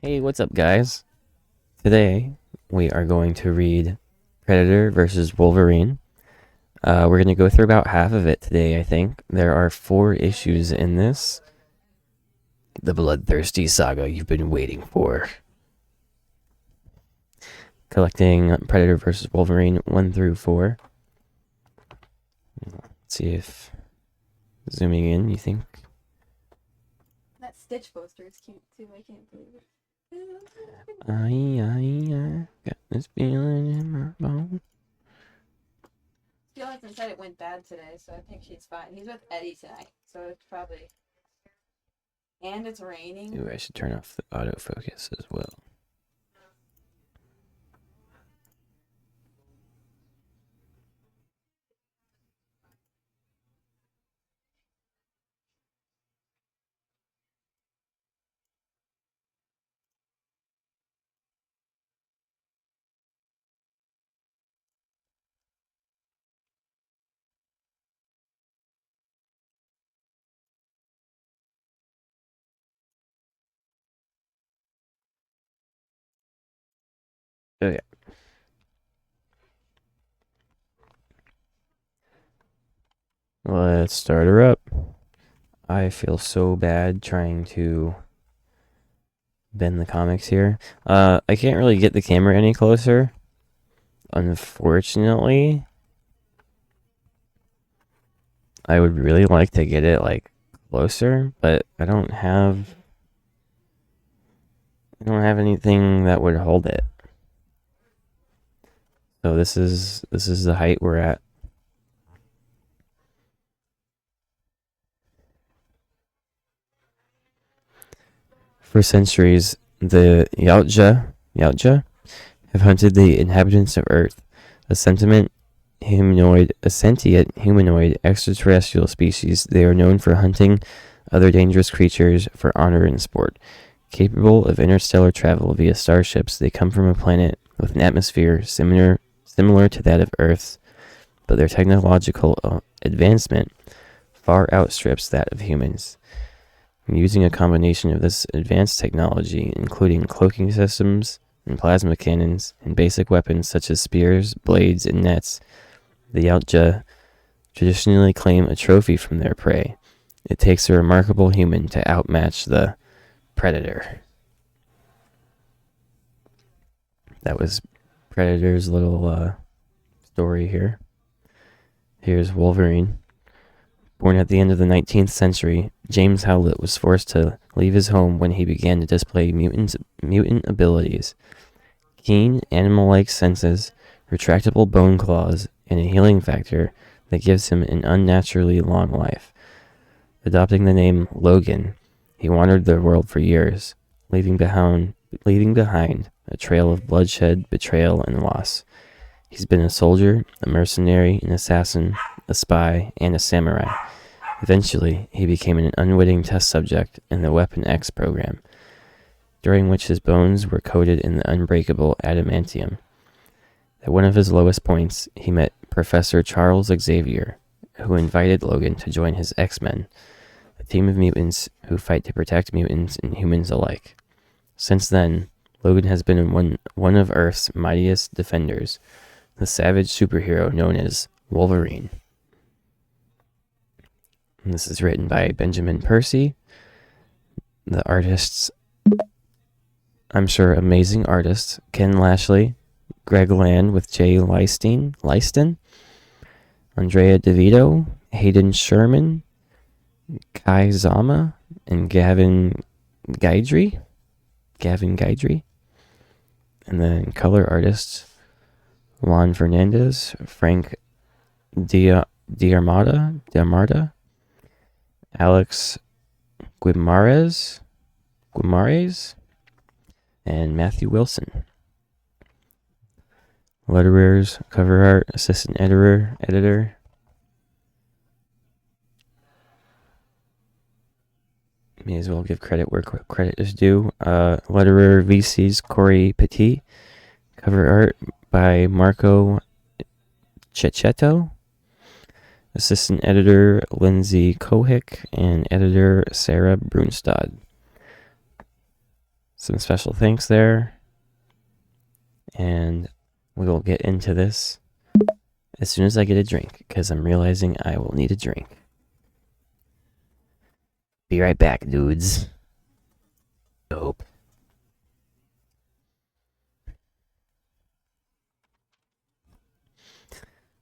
Hey, what's up, guys? Today we are going to read Predator versus Wolverine. We're going to go through about half of it today, I think. There are 4 issues in this. The bloodthirsty saga you've been waiting for. Collecting Predator versus Wolverine 1 through 4. Let's see if zooming in, you think. That Stitch poster is cute too. I can't believe it. I got this feeling in my bones. Jonathan said it went bad today, so I think she's fine. He's with Eddie tonight, so it's probably. And it's raining. Ooh, I should turn off the autofocus as well. Okay. Let's start her up. I feel so bad trying to bend the comics here. I can't really get the camera any closer, unfortunately. I would really like to get it like closer, but I don't have anything that would hold it. So this is the height we're at. For centuries, the Yautja have hunted the inhabitants of Earth, a sentient humanoid extraterrestrial species. They are known for hunting other dangerous creatures for honor and sport. Capable of interstellar travel via starships, they come from a planet with an atmosphere similar to that of Earth's, but their technological advancement far outstrips that of humans. Using a combination of this advanced technology, including cloaking systems and plasma cannons, and basic weapons such as spears, blades, and nets, the Yautja traditionally claim a trophy from their prey. It takes a remarkable human to outmatch the Predator. That was Predator's little story here. Here's Wolverine. Born at the end of the 19th century, James Howlett was forced to leave his home when he began to display mutant abilities. Keen animal-like senses, retractable bone claws, and a healing factor that gives him an unnaturally long life. Adopting the name Logan, he wandered the world for years, leaving behind a trail of bloodshed, betrayal, and loss. He's been a soldier, a mercenary, an assassin, a spy, and a samurai. Eventually, he became an unwitting test subject in the Weapon X program, during which his bones were coated in the unbreakable adamantium. At one of his lowest points, he met Professor Charles Xavier, who invited Logan to join his X-Men, a team of mutants who fight to protect mutants and humans alike. Since then, Logan has been one of Earth's mightiest defenders, the savage superhero known as Wolverine. And this is written by Benjamin Percy. The artists, I'm sure, amazing artists: Ken Lashley, Greg Land with Jay Leiston, Andrea DeVito, Hayden Sherman, Kai Zama, and Gavin Guidry. And then color artists: Juan Fernandez, Frank Diarmada, Alex Guimarães, and Matthew Wilson. Letterers, cover art, assistant editor. May as well give credit where credit is due. Letterer VC's Corey Petit. Cover art by Marco Cecchetto. Assistant editor Lindsay Kohick, and editor Sarah Brunstad. some special thanks there. And we will get into this as soon as I get a drink, because I'm realizing I will need a drink. Be right back, dudes. Dope.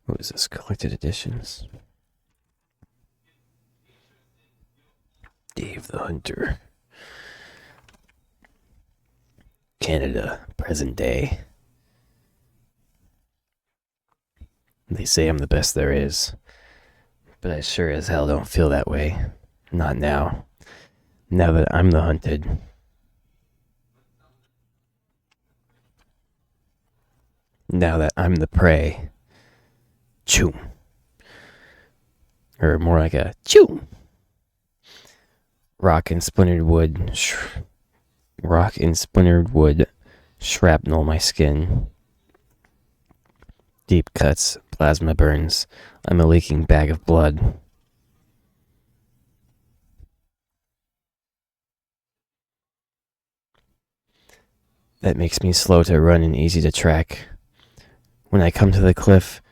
What is this? Collected editions. Dave the Hunter. Canada, present day. They say I'm the best there is, but I sure as hell don't feel that way. Not now. Now that I'm the hunted. Now that I'm the prey. Choo. Or more like a choo. Rock and splintered wood. Shrapnel my skin. Deep cuts, plasma burns. I'm a leaking bag of blood. That makes me slow to run and easy to track. When I come to the cliff,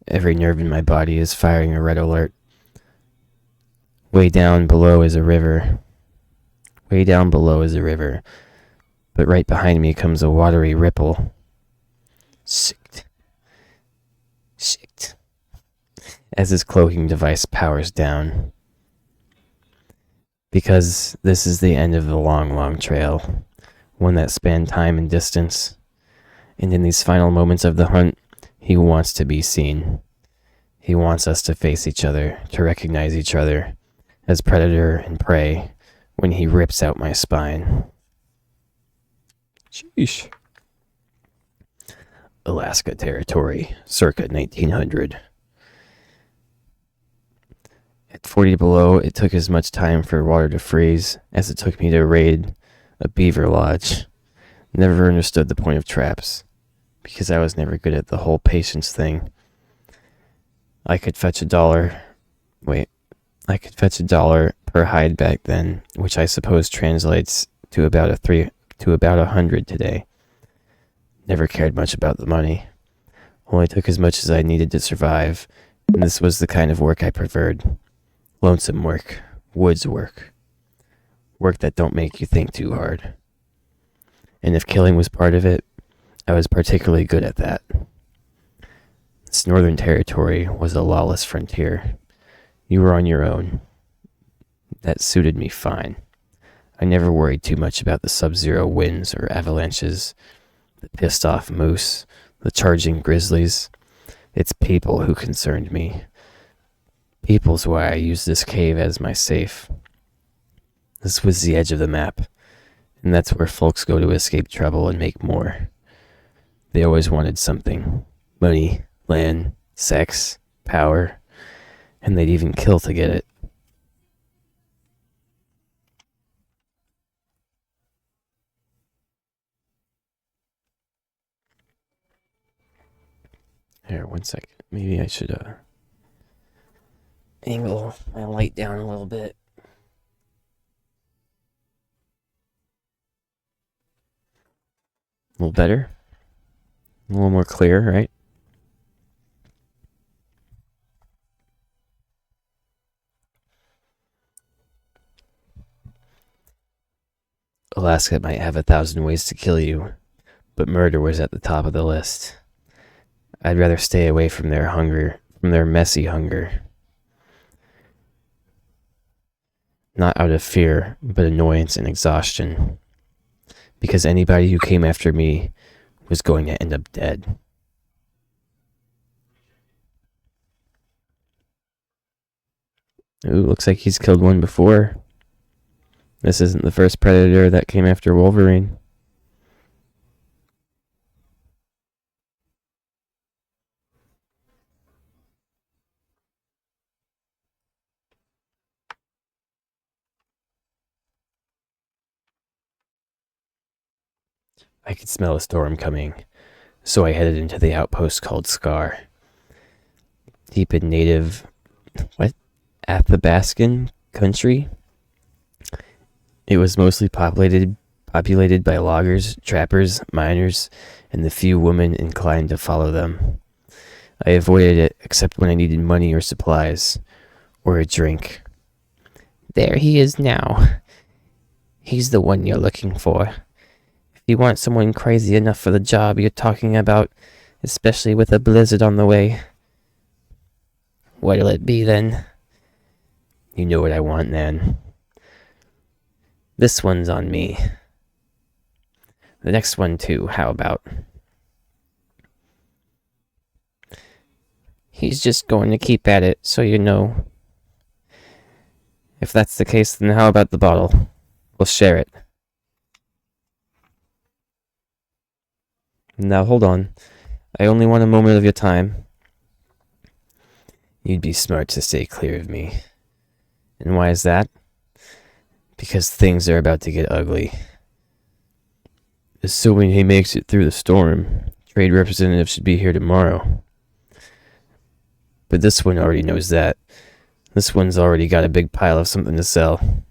every nerve in my body is firing a red alert. Way down below is a river. But right behind me comes a watery ripple. Sicked. As his cloaking device powers down. Because this is the end of the long, long trail. One that spanned time and distance. And in these final moments of the hunt, he wants to be seen. He wants us to face each other, to recognize each other as predator and prey when he rips out my spine. Sheesh. Alaska Territory, circa 1900. At 40 below, it took as much time for water to freeze as it took me to raid a beaver lodge. Never understood the point of traps, because I was never good at the whole patience thing. I could fetch $1 per hide back then, which I suppose translates to about $100 today. Never cared much about the money. Only took as much as I needed to survive, and this was the kind of work I preferred. Lonesome work, woods work. Work that don't make you think too hard. And if killing was part of it, I was particularly good at that. This Northern Territory was a lawless frontier. You were on your own. That suited me fine. I never worried too much about the sub-zero winds or avalanches, the pissed-off moose, the charging grizzlies. It's people who concerned me. People's why I used this cave as my safe. This was the edge of the map, and that's where folks go to escape trouble and make more. They always wanted something. Money, land, sex, power, and they'd even kill to get it. Here, 1 second. Maybe I should angle my light down a little bit. A little better. A little more clear, right? Alaska might have 1,000 ways to kill you, but murder was at the top of the list. I'd rather stay away from their hunger, from their messy hunger. Not out of fear, but annoyance and exhaustion. Because anybody who came after me was going to end up dead. Ooh, looks like he's killed one before. This isn't the first predator that came after Wolverine. I could smell a storm coming, so I headed into the outpost called Scar. Deep in native, Athabascan country. It was mostly populated populated by loggers, trappers, miners, and the few women inclined to follow them. I avoided it except when I needed money or supplies, or a drink. There he is now. He's the one you're looking for. If you want someone crazy enough for the job you're talking about, especially with a blizzard on the way. What'll it be then? You know what I want, Nan. This one's on me. The next one too, how about? He's just going to keep at it, so you know. If that's the case, then how about the bottle? We'll share it. Now hold on. I only want a moment of your time. You'd be smart to stay clear of me. And why is that? Because things are about to get ugly. Assuming he makes it through the storm, trade representatives should be here tomorrow. But this one already knows that. This one's already got a big pile of something to sell.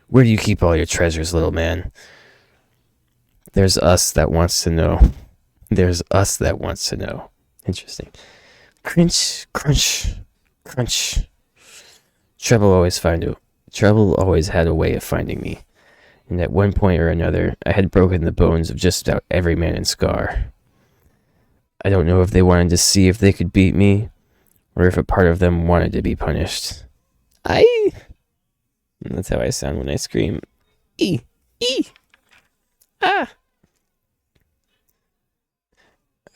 Where do you keep all your treasures, little man? There's us that wants to know. There's us that wants to know. Interesting. Crunch, crunch, crunch. Trouble always had a way of finding me. And at one point or another, I had broken the bones of just about every man in Scar. I don't know if they wanted to see if they could beat me, or if a part of them wanted to be punished. That's how I sound when I scream. E! Ah!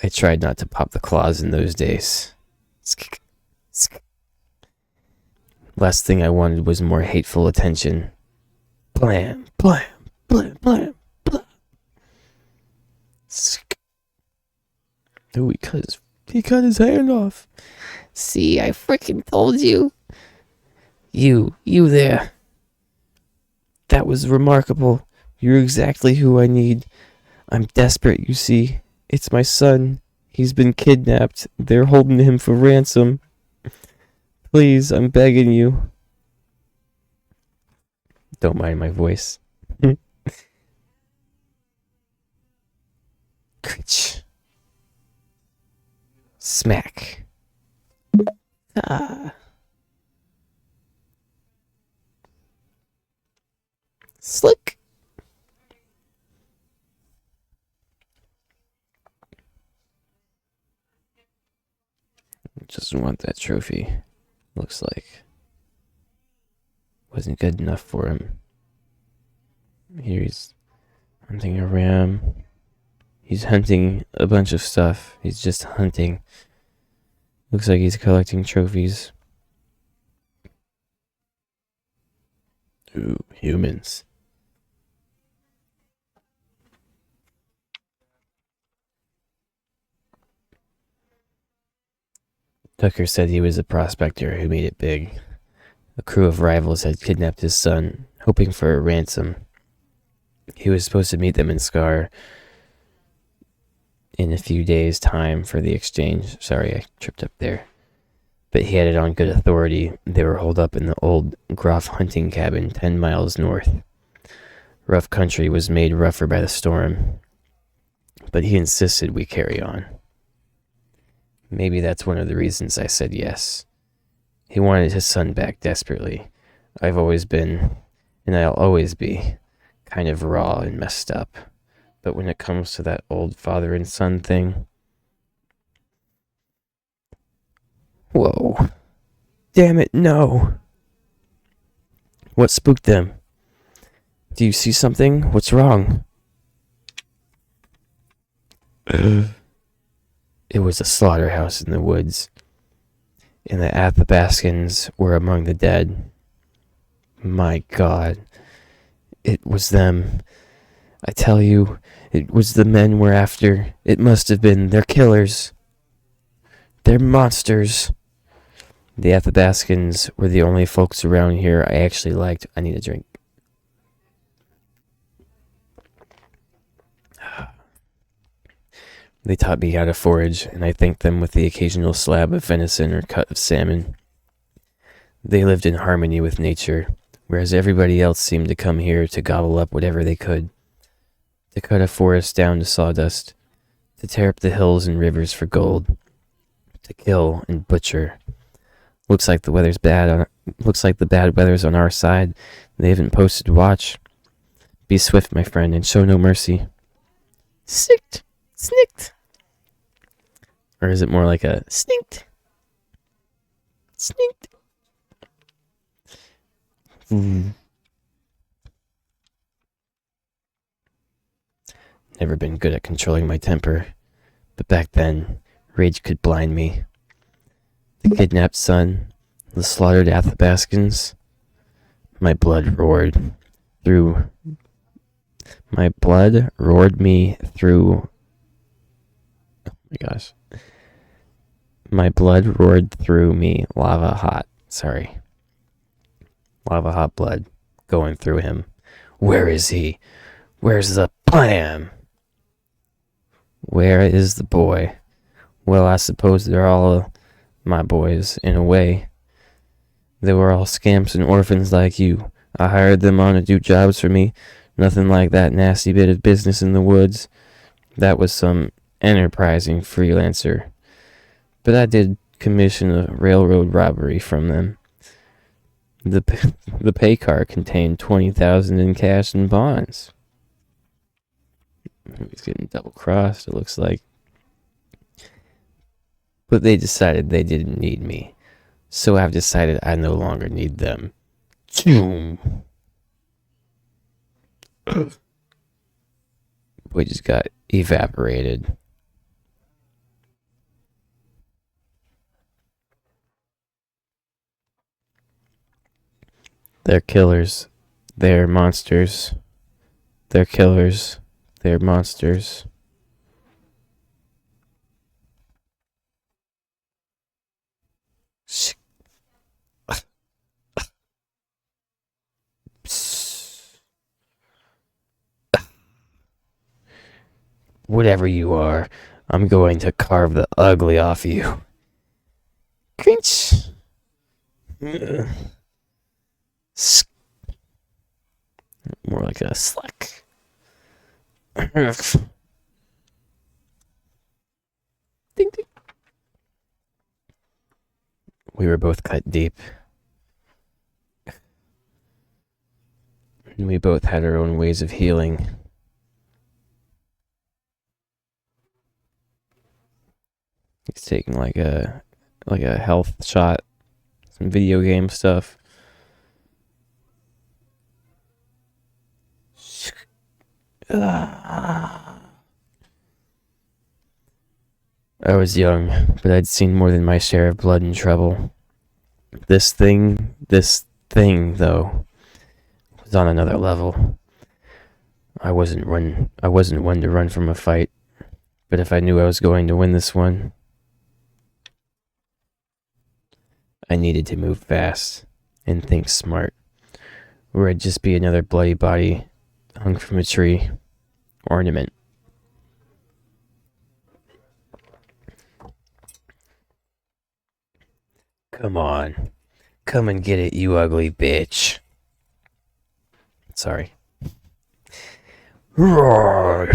I tried not to pop the claws in those days. Last thing I wanted was more hateful attention. Blam, blam, blam, blam, blam. Oh, he cut his hand off. See, I freaking told you. You there. That was remarkable. You're exactly who I need. I'm desperate, you see. It's my son. He's been kidnapped. They're holding him for ransom. Please, I'm begging you. Don't mind my voice. Critch. Smack. Ah. Slick. Just want that trophy. Looks like wasn't good enough for him. Here he's hunting a ram. He's hunting a bunch of stuff. He's just hunting. Looks like he's collecting trophies. Ooh, humans. Tucker said he was a prospector who made it big. A crew of rivals had kidnapped his son, hoping for a ransom. He was supposed to meet them in Scar in a few days' time for the exchange. Sorry, I tripped up there. But he had it on good authority. They were holed up in the old Groff hunting cabin 10 miles north. Rough country was made rougher by the storm, but he insisted we carry on. Maybe that's one of the reasons I said yes. He wanted his son back desperately. I've always been, and I'll always be, kind of raw and messed up. But when it comes to that old father and son thing... Whoa. Damn it, no. What spooked them? Do you see something? What's wrong? It was a slaughterhouse in the woods, and the Athabascans were among the dead. My God. It was them. I tell you, it was the men we're after. It must have been. They're killers. They're monsters. The Athabascans were the only folks around here I actually liked. I need a drink. They taught me how to forage, and I thanked them with the occasional slab of venison or cut of salmon. They lived in harmony with nature, whereas everybody else seemed to come here to gobble up whatever they could. to cut a forest down to sawdust, to tear up the hills and rivers for gold, to kill and butcher. Looks like the weather's bad. Looks like the bad weather's on our side. They haven't posted to watch. Be swift, my friend, and show no mercy. Snicked, snicked. Or is it more like a snicked, snicked? Never been good at controlling my temper, but back then, rage could blind me. The kidnapped son, the slaughtered Athabascans. My blood roared me through. Oh my gosh. My blood roared through me, lava hot. Sorry. Lava hot blood going through him. Where is he? Where's the plan? Where is the boy? Well, I suppose they're all my boys, in a way. They were all scamps and orphans like you. I hired them on to do jobs for me. Nothing like that nasty bit of business in the woods. That was some enterprising freelancer. But I did commission a railroad robbery from them. The pay car contained $20,000 in cash and bonds. He's getting double crossed, it looks like. But they decided they didn't need me. So I've decided I no longer need them. We just got evaporated. They're killers. They're monsters. They're killers. They're monsters. Whatever you are, I'm going to carve the ugly off you. Crunch. More like a slack. Ding, ding. We were both cut deep. And we both had our own ways of healing. He's taking like a health shot, some video game stuff. I was young, but I'd seen more than my share of blood and trouble. This thing, though, was on another level. I wasn't one to run from a fight, but if I knew I was going to win this one, I needed to move fast and think smart, or I'd just be another bloody body hung from a tree. Ornament. Come on. Come and get it, you ugly bitch. Sorry. Roar.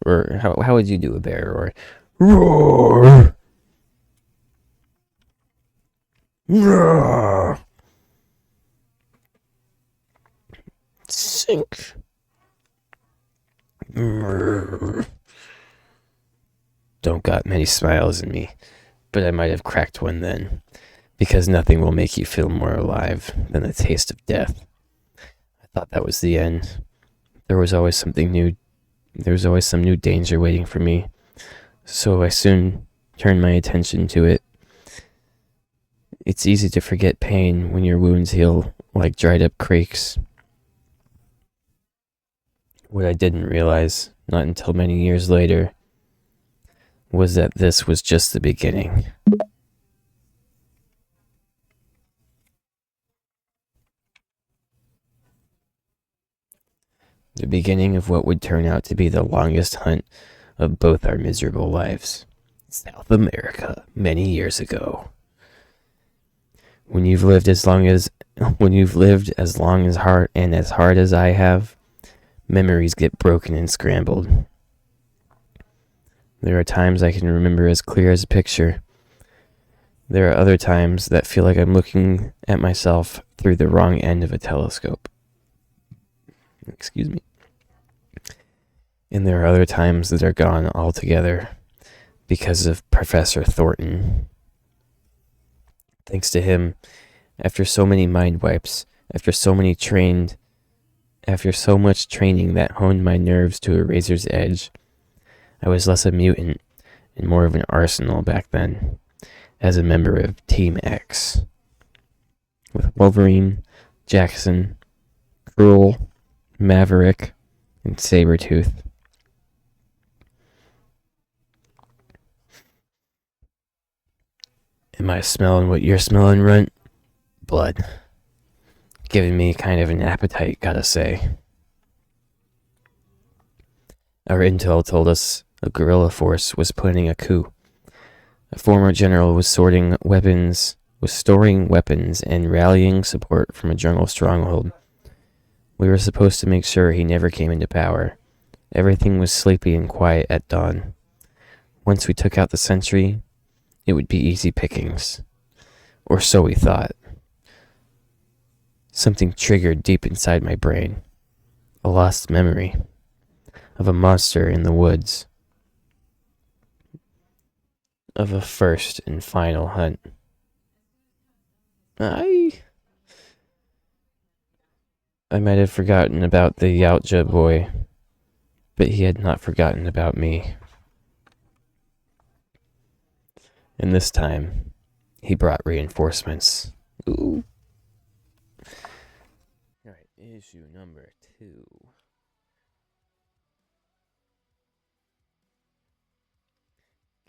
Or how would you do a bear roar? Roar. Roar. Sink. Don't got many smiles in me, but I might have cracked one then, because nothing will make you feel more alive than the taste of death. I thought that was the end. There was always something new. There was always some new danger waiting for me, so I soon turned my attention to it. It's easy to forget pain when your wounds heal like dried up creeks. What I didn't realize, not until many years later, was that this was just the beginning. The beginning of what would turn out to be the longest hunt of both our miserable lives. South America, many years ago. When you've lived as long as hard as I have, Memories get broken and scrambled. There are times I can remember as clear as a picture. There are other times that feel like I'm looking at myself through the wrong end of a telescope. Excuse me. And there are other times that are gone altogether because of Professor Thornton. Thanks to him, after so many mind wipes, after so much training that honed my nerves to a razor's edge, I was less a mutant and more of an arsenal back then, as a member of Team X. With Wolverine, Jackson, Cruel, Maverick, and Sabretooth. Am I smelling what you're smelling, Runt? Blood. Giving me kind of an appetite, gotta say. Our intel told us a guerrilla force was planning a coup. A former general was storing weapons and rallying support from a jungle stronghold. We were supposed to make sure he never came into power. Everything was sleepy and quiet at dawn. Once we took out the sentry, it would be easy pickings. Or so we thought. Something triggered deep inside my brain. A lost memory of a monster in the woods. Of a first and final hunt. I might have forgotten about the Yautja boy, but he had not forgotten about me. And this time, he brought reinforcements. Ooh. Alright, issue number 2.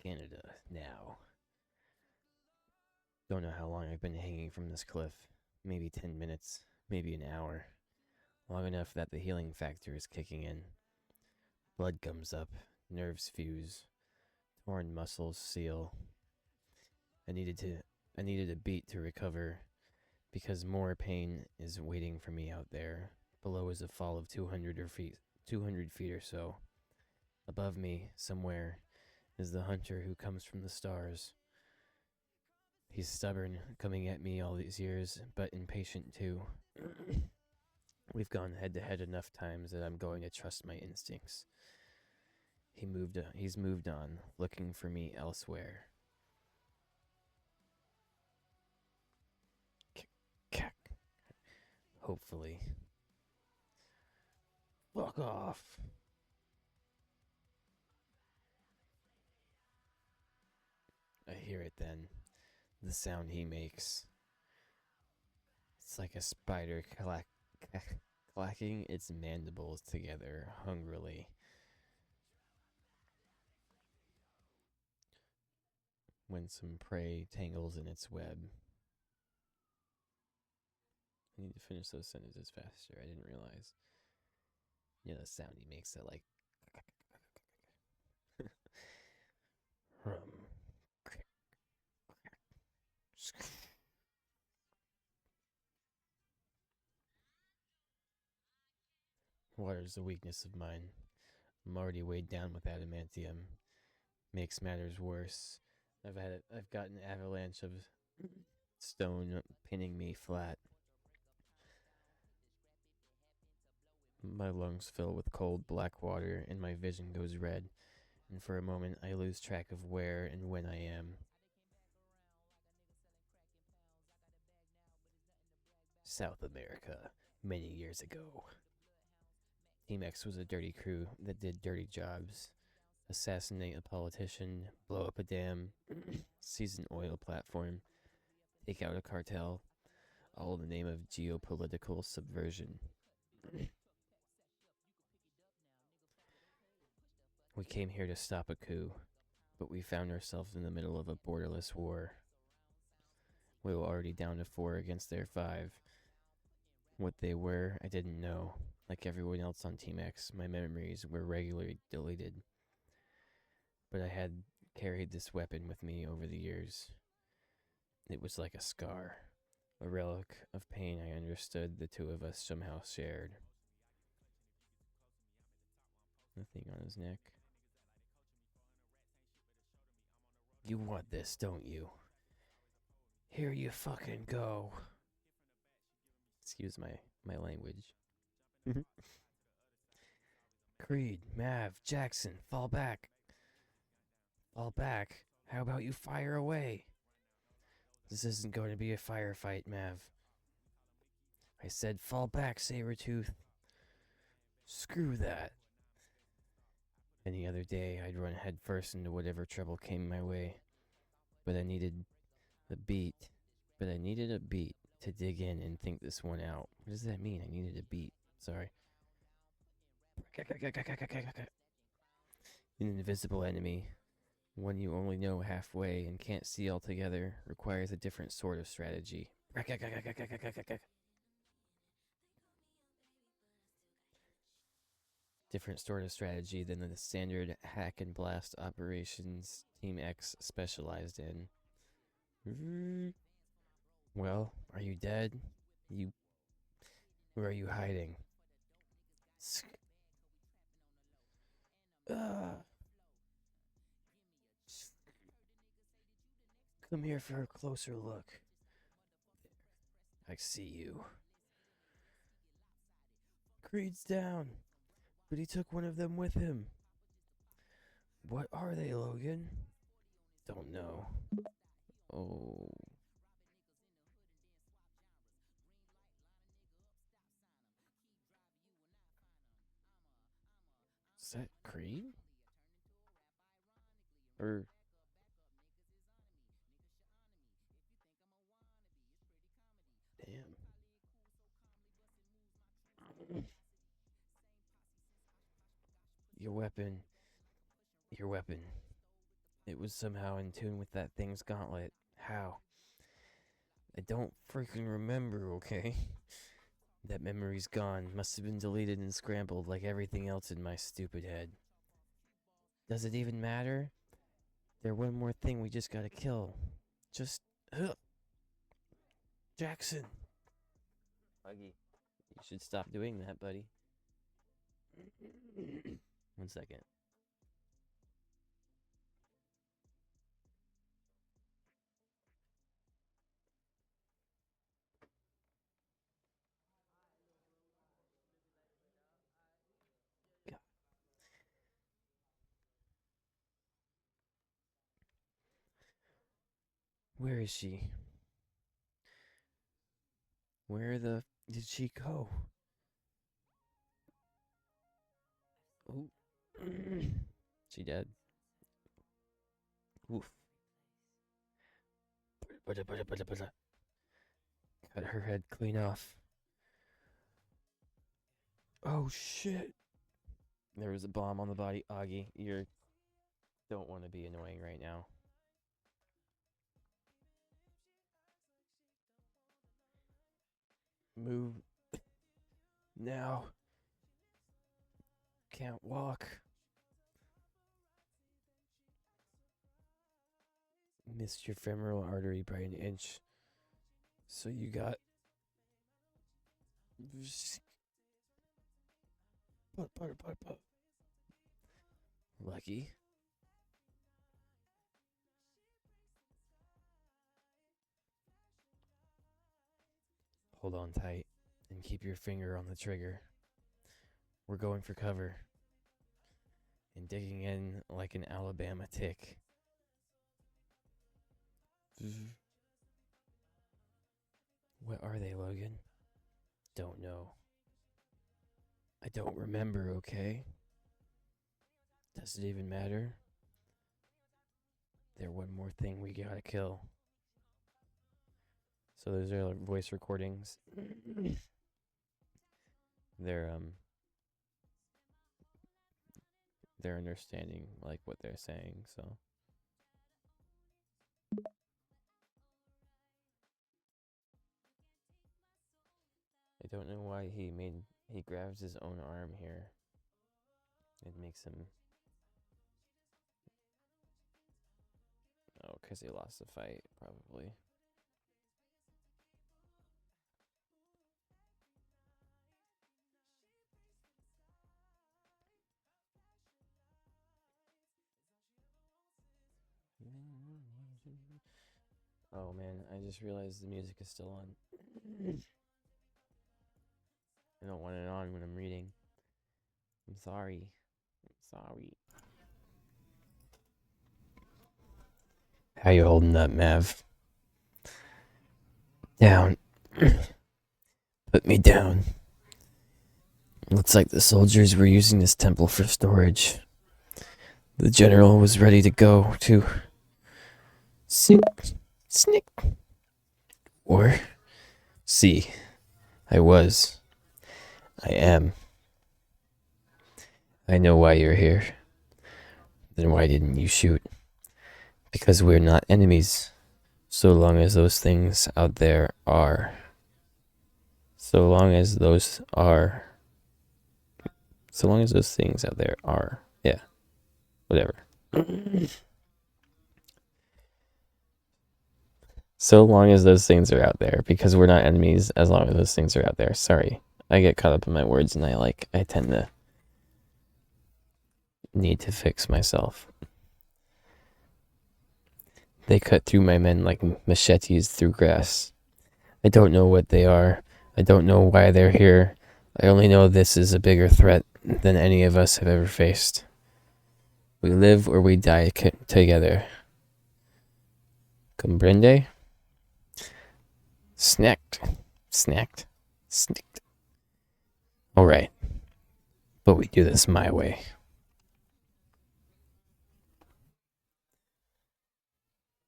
Canada, now. Don't know how long I've been hanging from this cliff. Maybe 10 minutes, maybe an hour. Long enough that the healing factor is kicking in. Blood comes up, nerves fuse, torn muscles seal. I needed a beat to recover, because more pain is waiting for me out there. Below is a fall of 200 feet or so. Above me, somewhere, is the hunter who comes from the stars. He's stubborn, coming at me all these years, but impatient too. We've gone head to head enough times that I'm going to trust my instincts. He's moved on, looking for me elsewhere. Hopefully. Fuck off. I hear it then. The sound he makes. It's like a spider clacking its mandibles together hungrily. When some prey tangles in its web. I need to finish those sentences faster. I didn't realize. You know the sound he makes that like. Water's a weakness of mine. I'm already weighed down with adamantium. Makes matters worse. I've got an avalanche of stone pinning me flat. My lungs fill with cold black water and my vision goes red, and for a moment I lose track of where and when I am. South America, many years ago. Team X was a dirty crew that did dirty jobs. Assassinate a politician, blow up a dam, seize an oil platform, take out a cartel, all in the name of geopolitical subversion. We came here to stop a coup, but we found ourselves in the middle of a borderless war. We were already down to 4 against their 5. What they were, I didn't know. Like everyone else on Team X, my memories were regularly deleted. But I had carried this weapon with me over the years. It was like a scar, a relic of pain I understood the two of us somehow shared. thing on his neck. You want this, don't you? Here you fucking go. Excuse my language. Creed, Mav, Jackson, fall back. Fall back. How about you fire away? This isn't going to be a firefight, Mav. I said fall back, Sabretooth. Screw that. Any other day, I'd run headfirst into whatever trouble came my way. But I needed a beat. To dig in and think this one out. What does that mean? I needed a beat. Sorry. An invisible enemy, one you only know halfway and can't see altogether, requires a different sort of strategy. Different sort of strategy than the standard hack and blast operations Team X specialized in. Well, are you dead? Where are you hiding? Come here for a closer look. I see you. Creed's down, but he took one of them with him. What are they, Logan? Don't know. Oh. Is that Creed? Or... Damn. Your weapon. It was somehow in tune with that thing's gauntlet. How? I don't freaking remember, okay? That memory's gone. Must have been deleted and scrambled like everything else in my stupid head. Does it even matter? There's one more thing we just gotta kill. Just... Jackson! Huggy. You should stop doing that, buddy. 1 second. God. Where is she? Where the... did she go? Oh. She dead? Oof. Cut her head clean off. Oh shit. There was a bomb on the body. Augie, you don't want to be annoying right now. Move. Now. Can't walk. Missed your femoral artery by an inch. So you got... Lucky. Hold on tight and keep your finger on the trigger. We're going for cover. And digging in like an Alabama tick. What are they, Logan? Don't know. I don't remember, okay? Does it even matter? They're one more thing we gotta kill. So those are voice recordings. They're understanding like what they're saying, so I don't know why he grabs his own arm here. It makes him... Oh, because he lost the fight, probably. Oh man, I just realized the music is still on. I don't want it on when I'm reading. I'm sorry. I'm sorry. How you holding up, Mav? Down. Put me down. Looks like the soldiers were using this temple for storage. The general was ready to go to snick, snick. Or see, I was. I am. I know why you're here. Then why didn't you shoot? Because we're not enemies. So long as those things out there are. So long as those are. So long as those things out there are. Yeah. Whatever. So long as those things are out there. Because we're not enemies as long as those things are out there. Sorry. I get caught up in my words and I tend to need to fix myself. They cut through my men like machetes through grass. I don't know what they are. I don't know why they're here. I only know this is a bigger threat than any of us have ever faced. We live or we die together. Comprende? Snacked. Snacked. Snicked. Alright. But we do this my way.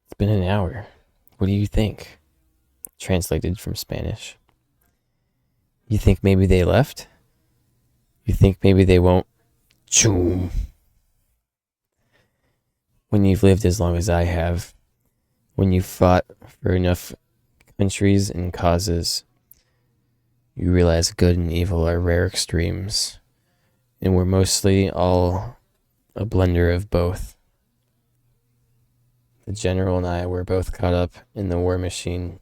It's been an hour. What do you think? Translated from Spanish. You think maybe they left? You think maybe they won't? Choom. When you've lived as long as I have, when you've fought for enough countries and causes, you realize good and evil are rare extremes, and we're mostly all a blender of both. The general and I were both caught up in the war machine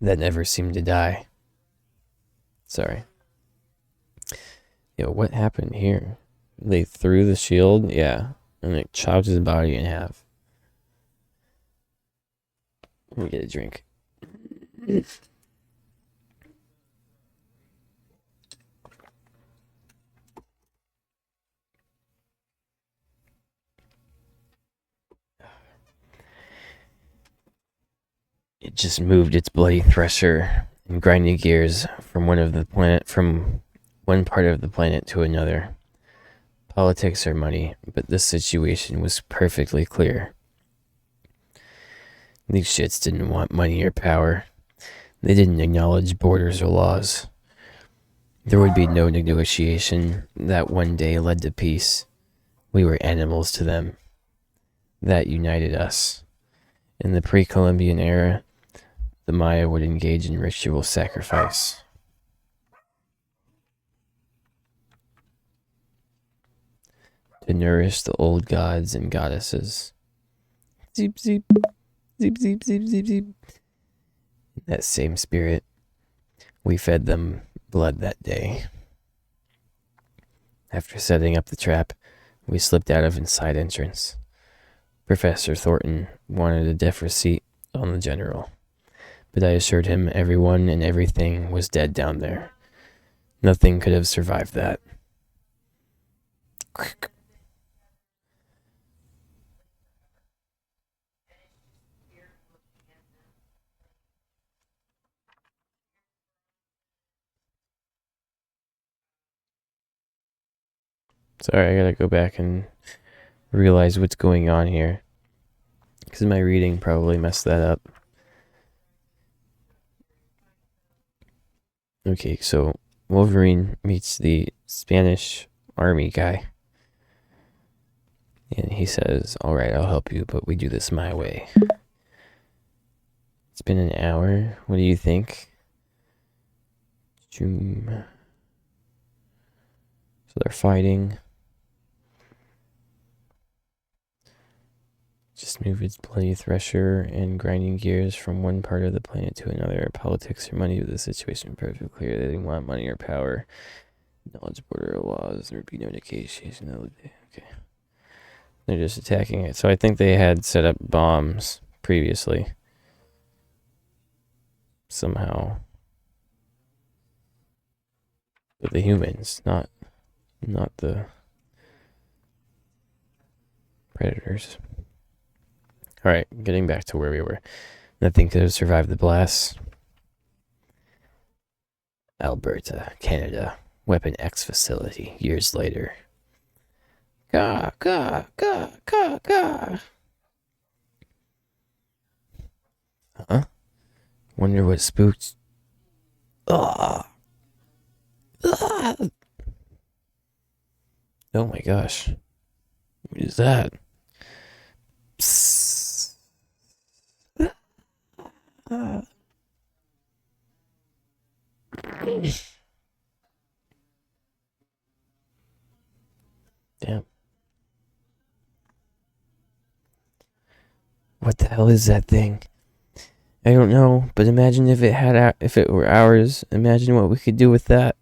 that never seemed to die. Sorry. Yo, what happened here? They threw the shield? Yeah. And it chopped his body in half. Let me get a drink. It just moved its bloody thresher and grinding gears from one part of the planet to another. Politics are money, but this situation was perfectly clear. These shits didn't want money or power. They didn't acknowledge borders or laws. There would be no negotiation that one day led to peace. We were animals to them. That united us. In the pre-Columbian era, the Maya would engage in ritual sacrifice. To nourish the old gods and goddesses. Zeep, zeep, zeep, zeep, zeep, zeep, zeep. In that same spirit, we fed them blood that day. After setting up the trap, we slipped out of its side entrance. Professor Thornton wanted a defer seat on the general, but I assured him everyone and everything was dead down there. Nothing could have survived that. Sorry, I gotta go back and realize what's going on here, because my reading probably messed that up. Okay, so Wolverine meets the Spanish army guy. And he says, alright, I'll help you, but we do this my way. It's been an hour. What do you think? So they're fighting. Just move its bloody thresher and grinding gears from one part of the planet to another. Politics or money with the situation perfectly clear. They didn't want money or power. Knowledge border laws. There would be no negotiation. Okay. They're just attacking it. So I think they had set up bombs previously. Somehow. But the humans, not the predators. Alright, getting back to where we were. Nothing could have survived the blast. Alberta, Canada. Weapon X facility. Years later. Gah, gah, gah, gah, gah. Huh? Wonder what spooked. Ah. Ah. Oh my gosh. What is that? Psst. Ah. Damn. What the hell is that thing? I don't know, but imagine if it were ours. Imagine what we could do with that.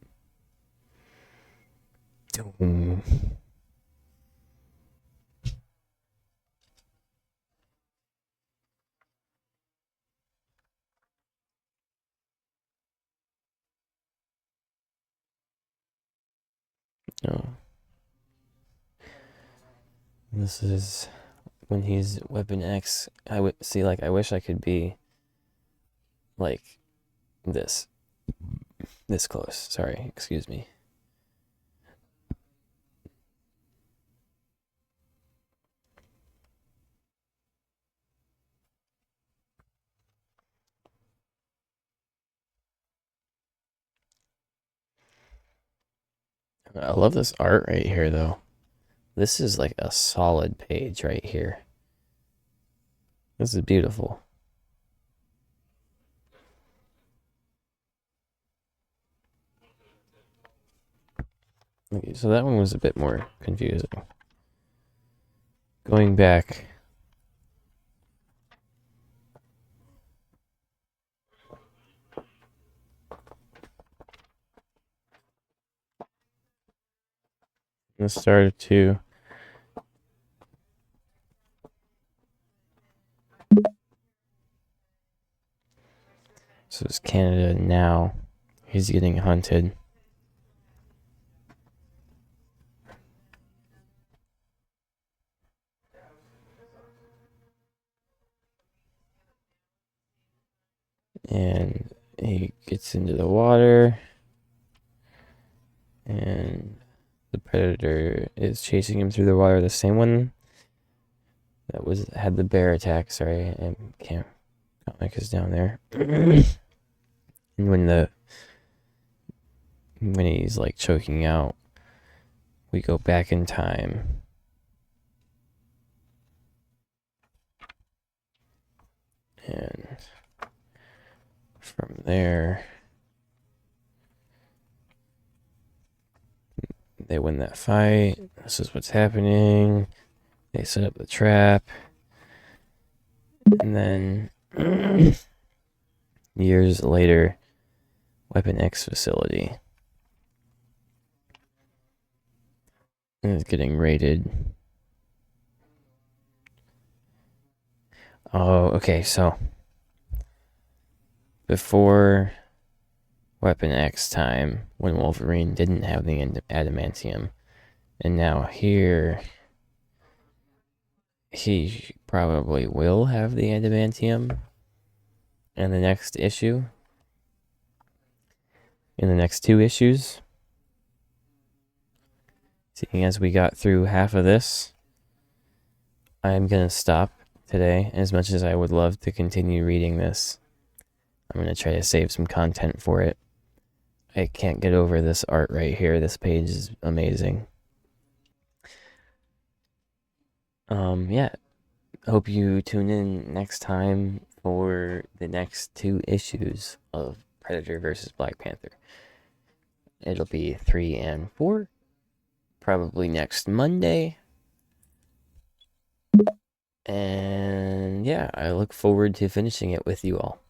Oh, this is when he's Weapon X. I would see, like, I wish I could be like this close. Sorry, excuse me. I love this art right here, though. This is like a solid page right here. This is beautiful. Okay, so that one was a bit more confusing. Going back. The start of 2. So it's Canada now. He's getting hunted. And he gets into the water. And the predator is chasing him through the water. The same one that had the bear attack. Sorry, I can't. Comic is down there. And when he's like choking out, we go back in time. And from there, they win that fight. This is what's happening. They set up the trap. And then years later, Weapon X facility is getting raided. Oh, okay, so before Weapon X time, when Wolverine didn't have the adamantium, and now here, he probably will have the adamantium in the next issue. In the next 2 issues. Seeing as we got through half of this, I'm going to stop today. As much as I would love to continue reading this, I'm going to try to save some content for it. I can't get over this art right here. This page is amazing. Yeah. Hope you tune in next time for the next 2 issues of Predator versus Black Panther. It'll be 3 and 4, probably next Monday. And yeah, I look forward to finishing it with you all.